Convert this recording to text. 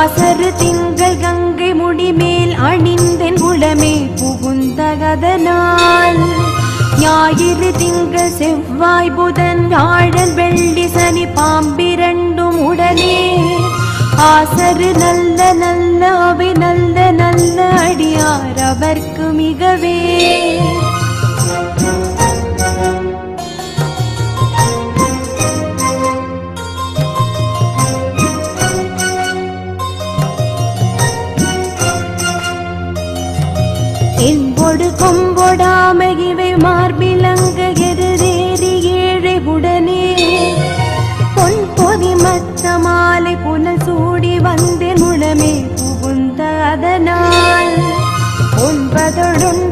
ஆசரு திங்கள் கங்கை முடிமேல் அணிந்தென் உளமே புகுந்தகதனால் ஞாயிறு திங்கள் செவ்வாய் புதன் வியாழன் வெள்ளி சனி பாம்பிரண்டும் உடனே ஆசரு நல்ல நல்ல அவை நல்ல நல்ல அடியார் அவர்க்கு மிகவே என்பொடு கொம்பொடாமகிவை மார்பிலங்க எருதேறி ஏழை உடனே பொன் பொதி மத்த மாலை புனல் சூடி வந்தேன் உளமே புகுந்த அதனால் ஒன்பதொடும்